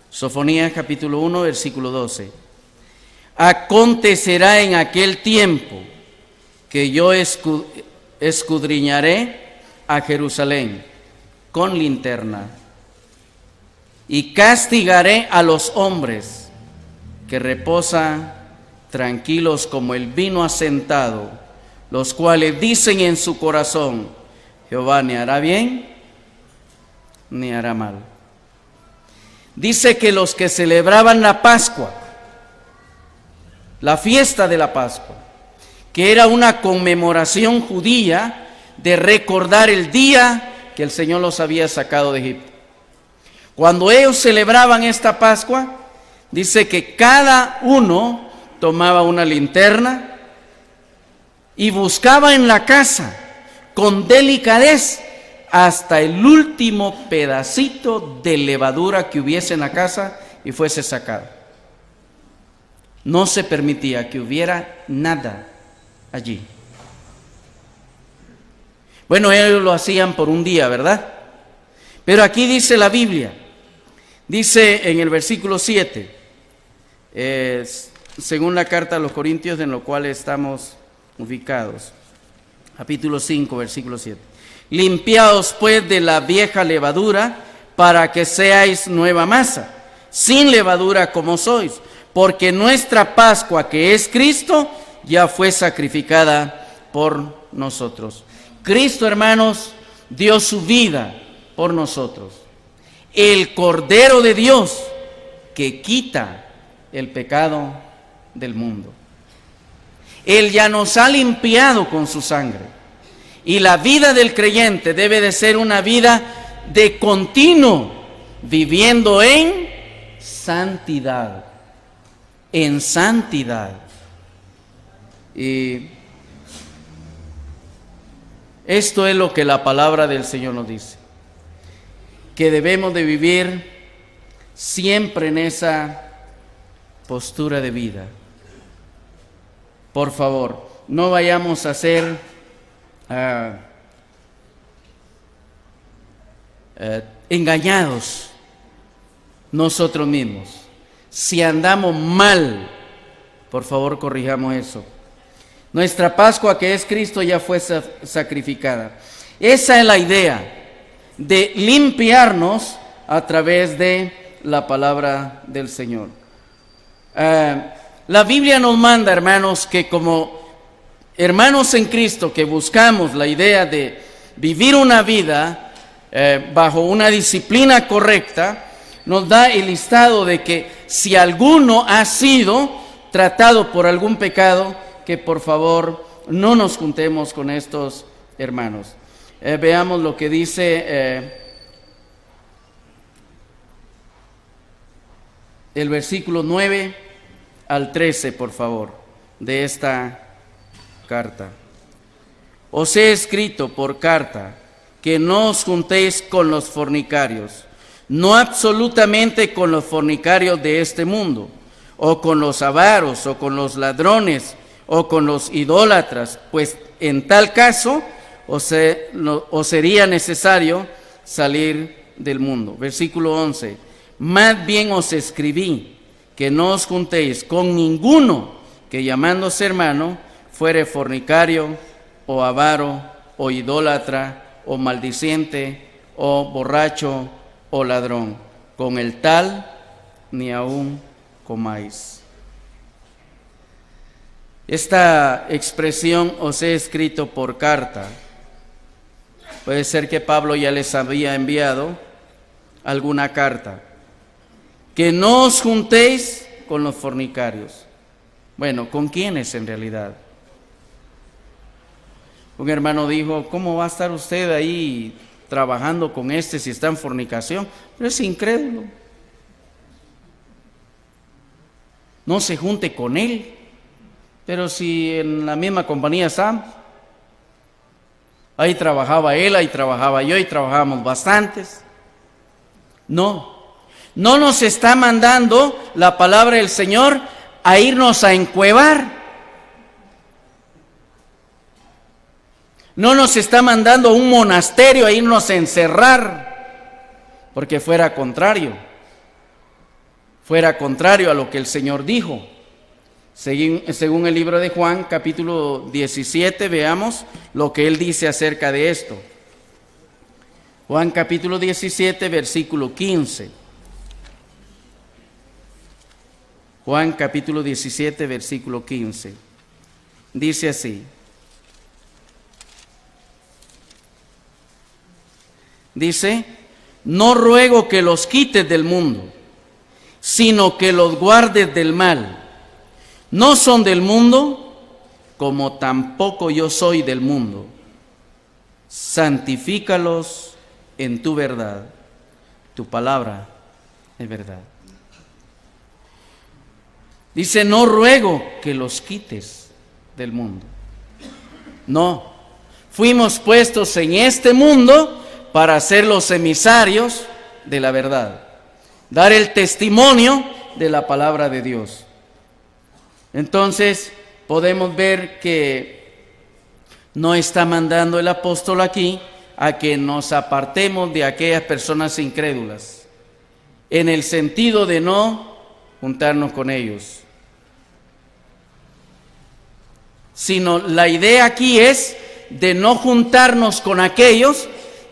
Sofonías capítulo 1, versículo 12. Acontecerá en aquel tiempo que yo escudriñaré a Jerusalén con linterna y castigaré a los hombres que reposan tranquilos como el vino asentado, los cuales dicen en su corazón, Jehová ni hará bien ni hará mal. Dice que los que celebraban la Pascua, la fiesta de la Pascua, que era una conmemoración judía de recordar el día que el Señor los había sacado de Egipto. Cuando ellos celebraban esta Pascua, dice que cada uno tomaba una linterna y buscaba en la casa con delicadez hasta el último pedacito de levadura que hubiese en la casa y fuese sacado. No se permitía que hubiera nada allí. Bueno, ellos lo hacían por un día, ¿verdad? Pero aquí dice la Biblia, dice en el versículo 7, según la carta a los Corintios, en lo cual estamos ubicados, capítulo 5, versículo 7. Limpiaos pues de la vieja levadura, para que seáis nueva masa, sin levadura como sois, porque nuestra Pascua, que es Cristo, ya fue sacrificada por nosotros. Cristo, hermanos, dio su vida por nosotros. El Cordero de Dios que quita el pecado del mundo. Él ya nos ha limpiado con su sangre. Y la vida del creyente debe de ser una vida de continuo, viviendo en santidad. En santidad. Y esto es lo que la palabra del Señor nos dice, que debemos de vivir siempre en esa postura de vida. Por favor, no vayamos a ser engañados nosotros mismos. Si andamos mal, por favor corrijamos eso. Nuestra Pascua, que es Cristo, ya fue sacrificada. Esa es la idea, de limpiarnos a través de la palabra del Señor. La Biblia nos manda, hermanos, que como hermanos en Cristo, que buscamos la idea de vivir una vida bajo una disciplina correcta, nos da el listado de que si alguno ha sido tratado por algún pecado, que por favor no nos juntemos con estos hermanos. Veamos lo que dice el versículo 9 al 13, por favor, de esta carta. Os he escrito por carta que no os juntéis con los fornicarios, no absolutamente con los fornicarios de este mundo, o con los avaros, o con los ladrones, o con los idólatras, pues en tal caso os sería necesario salir del mundo. Versículo 11. Más bien os escribí que no os juntéis con ninguno que llamándose hermano fuere fornicario, o avaro, o idólatra, o maldiciente, o borracho, o ladrón. Con el tal ni aun comáis. Esta expresión os he escrito por carta. Puede ser que Pablo ya les había enviado alguna carta. Que no os juntéis con los fornicarios. Bueno, ¿con quiénes en realidad? Un hermano dijo, ¿cómo va a estar usted ahí trabajando con este si está en fornicación? Pero es incrédulo. No se junte con él. Pero si en la misma compañía estamos, ahí trabajaba él, ahí trabajaba yo, y trabajábamos bastantes. No nos está mandando la palabra del Señor a irnos a encuevar. No nos está mandando a un monasterio a irnos a encerrar, porque fuera contrario a lo que el Señor dijo. Según el libro de Juan, capítulo 17, veamos lo que él dice acerca de esto. Juan capítulo 17, versículo 15. Juan capítulo 17, versículo 15. Dice así. Dice, no ruego que los quites del mundo, sino que los guardes del mal. No son del mundo, como tampoco yo soy del mundo. Santifícalos en tu verdad. Tu palabra es verdad. Dice, no ruego que los quites del mundo. No, fuimos puestos en este mundo para ser los emisarios de la verdad, dar el testimonio de la palabra de Dios. Entonces, podemos ver que no está mandando el apóstol aquí a que nos apartemos de aquellas personas incrédulas, en el sentido de no juntarnos con ellos, sino la idea aquí es de no juntarnos con aquellos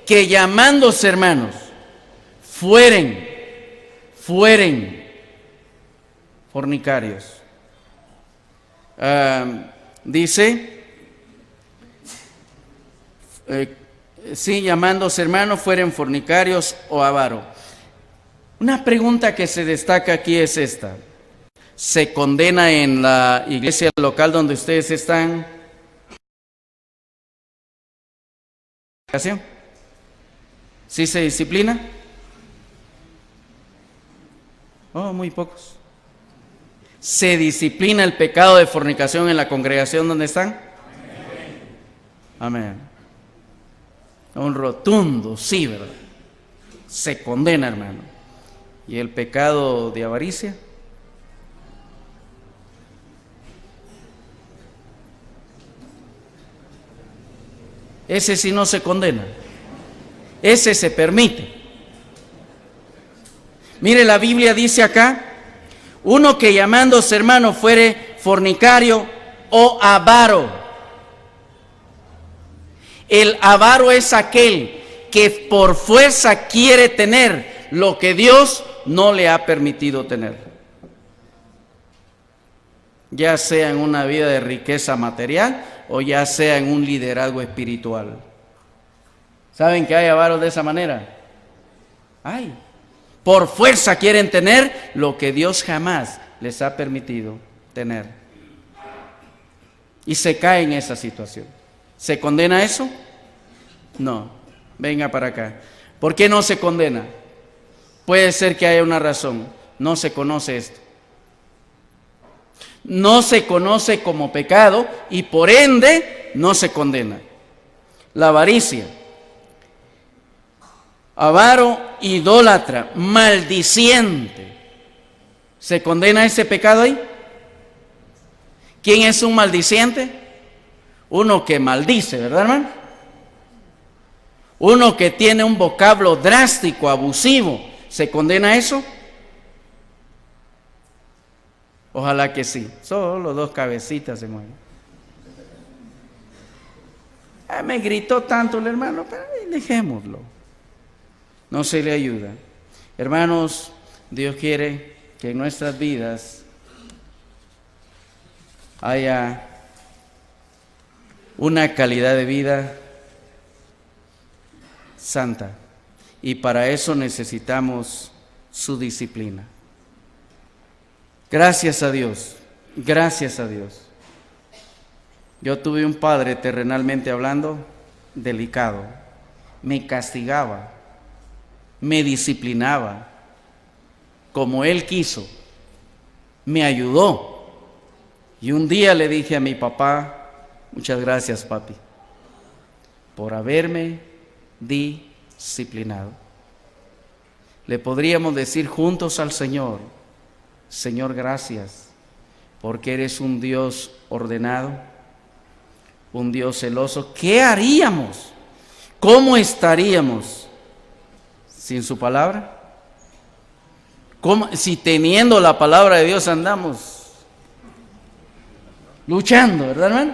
que, llamándose hermanos, fueren fornicarios. Dice, sí, llamándose hermanos, fueren fornicarios o avaros. Una pregunta que se destaca aquí es esta: ¿se condena en la iglesia local donde ustedes están? ¿Sí se disciplina? Oh, muy pocos. ¿Se disciplina el pecado de fornicación en la congregación donde están? Amén. Un rotundo sí, ¿verdad? Se condena, hermano. ¿Y el pecado de avaricia? Ese sí no se condena. Ese se permite. Mire, la Biblia dice acá, uno que llamándose hermano fuere fornicario o avaro. El avaro es aquel que por fuerza quiere tener lo que Dios no le ha permitido tener, ya sea en una vida de riqueza material o ya sea en un liderazgo espiritual. ¿Saben que hay avaros de esa manera? Hay. Por fuerza quieren tener lo que Dios jamás les ha permitido tener. Y se cae en esa situación. ¿Se condena eso? No. Venga para acá. ¿Por qué no se condena? Puede ser que haya una razón. No se conoce esto. No se conoce como pecado y por ende no se condena. La avaricia. Avaro, idólatra, maldiciente. ¿Se condena ese pecado ahí? ¿Quién es un maldiciente? Uno que maldice, ¿verdad, hermano? Uno que tiene un vocablo drástico, abusivo. ¿Se condena eso? Ojalá que sí. Solo dos cabecitas se mueven. Me gritó tanto el hermano, pero dejémoslo. No se le ayuda. Hermanos, Dios quiere que en nuestras vidas haya una calidad de vida santa. Y para eso necesitamos su disciplina. Gracias a Dios, gracias a Dios. Yo tuve un padre, terrenalmente hablando, delicado. Me castigaba, me disciplinaba, como él quiso, me ayudó. Y un día le dije a mi papá, muchas gracias, papi, por haberme disciplinado. Le podríamos decir juntos al Señor, Señor, gracias, porque eres un Dios ordenado, un Dios celoso. ¿Qué haríamos? ¿Cómo estaríamos sin su palabra? ¿Cómo, si teniendo la palabra de Dios andamos luchando, verdad, hermano?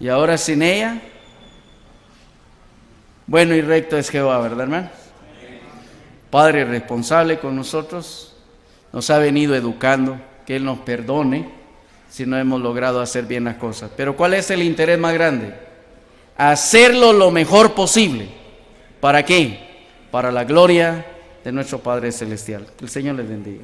Y ahora sin ella, bueno y recto es Jehová, ¿verdad, hermano? Padre responsable con nosotros, nos ha venido educando, que Él nos perdone si no hemos logrado hacer bien las cosas. Pero ¿cuál es el interés más grande? Hacerlo lo mejor posible. ¿Para qué? Para la gloria de nuestro Padre Celestial. Que el Señor les bendiga.